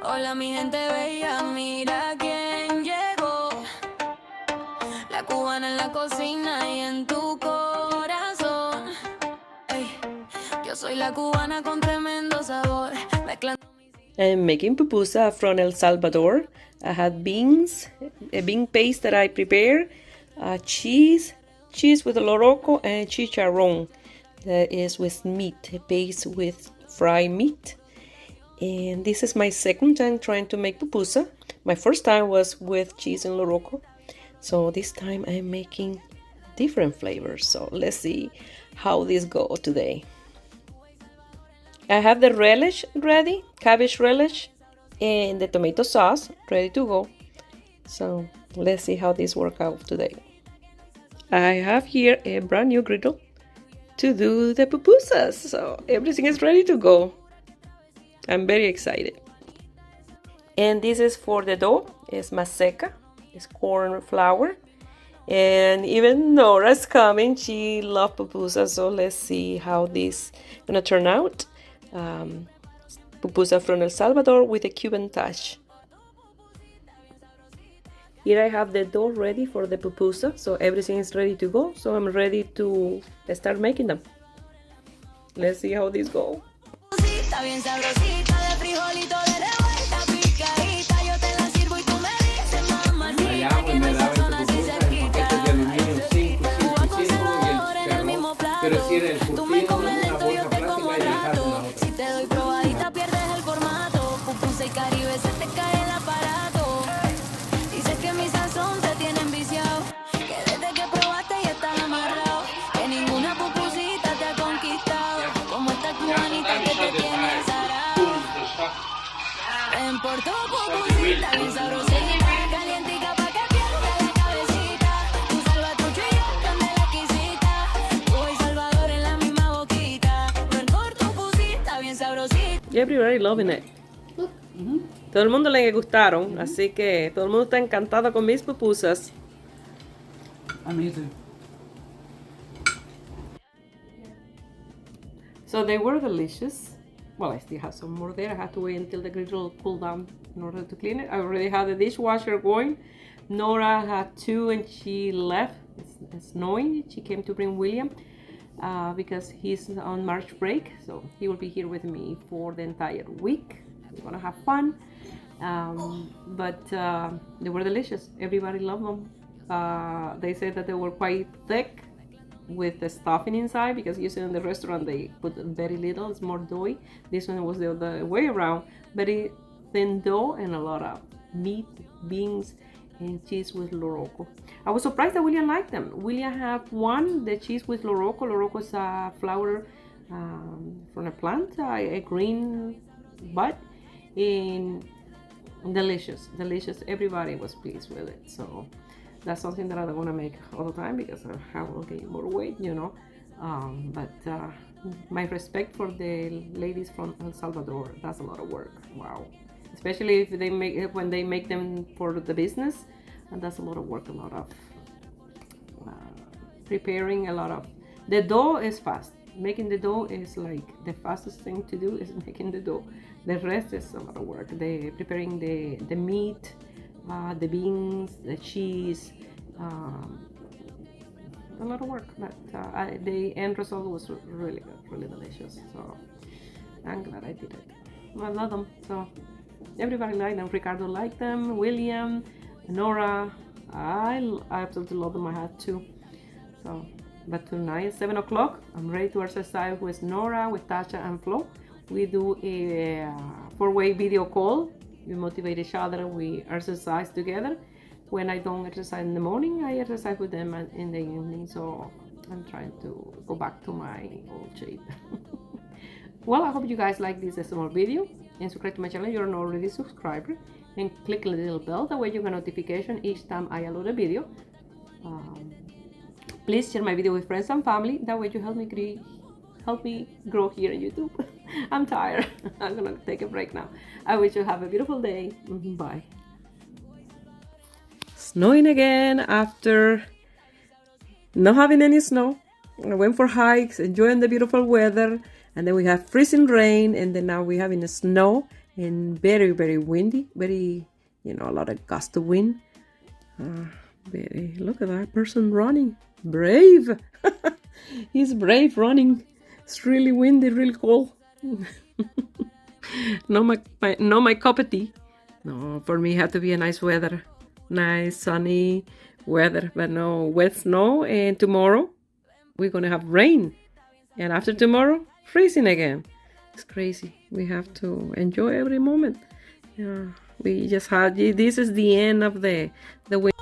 Hola mi gente bella, mira quién llegó. La cubana en la cocina y en tu corazón. Ey, yo soy la cubana con tremendo sabor. Mezclando. I'm making pupusa from El Salvador. I had beans, a bean paste that I prepare, cheese with loroco, and chicharrón that is with meat, a paste with fried meat. And this is my second time trying to make pupusa. My first time was with cheese and loroco. So this time I'm making different flavors. So let's see how this goes today. I have the relish ready, cabbage relish, and the tomato sauce ready to go. So let's see how this works out today. I have here a brand new griddle to do the pupusas. So everything is ready to go. I'm very excited. And this is for the dough. It's maseca. It's corn flour. And even Nora's coming. She loves pupusas. So let's see how this is gonna turn out. Pupusa from El Salvador with a Cuban touch. Here I have the dough ready for the pupusa, so everything is ready to go. So I'm ready to start making them. Let's see how this goes. Pero si era el curtido, una bolsa plástica y dejar una otra. Si te doy probadita pierdes el formato. Pupusa y Caribe se te cae el aparato. Dices que mi sazón te tiene enviciado. Que desde que probaste ya estás amarrado. Que ninguna pupusita te ha conquistado. Como esta cubanita que te tiene zarado. Ven por tu pupusita bien sabrosita. Calientica pa' que pierda la cabecita. Tu salvatrucho y yo tan de la exquisita. Tú y Salvador en la misma boquita. Ven por tu pupusita bien sabrosita. Everybody loving it. Todo el mundo le gustaron, así que todo el mundo está encantado con mis pupusas. Amazing. So they were delicious. Well, I still have some more there. I have to wait until the griddle cool down in order to clean it. I already had the dishwasher going. Nora had two and she left. It's snowing. She came to bring William because he's on March break. So he will be here with me for the entire week. We're gonna have fun. But they were delicious. Everybody loved them. They said that they were quite thick with the stuffing inside, because usually in the restaurant they put very little, it's more doughy. This one was the other way around, very thin dough and a lot of meat, beans, and cheese with loroco. I was surprised that William liked them. William had one, the cheese with loroco. Loroco is a flower from a plant, a green bud, and delicious. Everybody was pleased with it. So that's something that I don't want to make all the time because I will gain more weight, you know. But my respect for the ladies from El Salvador. That's a lot of work. Wow. Especially if they make, when they make them for the business, and that's a lot of work, a lot of preparing, a lot of. The dough is fast. Making the dough is like the fastest thing to do is making the dough. The rest is a lot of work. They preparing the meat, the beans, the cheese, a lot of work. But the end result was really good, really delicious. So I'm glad I did it. I love them. So everybody liked them. Ricardo liked them. William, Nora. I absolutely love them. I had two. So, but tonight at 7 o'clock, I'm ready to exercise with Nora, with Tasha, and Flo. We do a four-way video call. We motivate each other. We exercise together. When I don't exercise in the morning, I exercise with them in the evening. So I'm trying to go back to my old shape. Well, I hope you guys like this small video, and subscribe to my channel if you're not already a subscriber, and click the little bell, that way you get notification each time I upload a video. Please share my video with friends and family, that way you help me grow here on YouTube. I'm tired. I'm gonna take a break now. I wish you have a beautiful day. Bye. Snowing again after not having any snow. I went for hikes, enjoying the beautiful weather, and then we have freezing rain, and then now we're having snow and very, very windy, very, a lot of gust of wind. Look at that person running, brave. He's brave running. It's really windy, really cold. No my cup of tea. No, for me it had to be a nice weather, nice sunny weather, but no wet snow. And tomorrow we're gonna have rain, and after tomorrow freezing again. It's crazy. We have to enjoy every moment. Yeah, we just had, this is the end of the winter.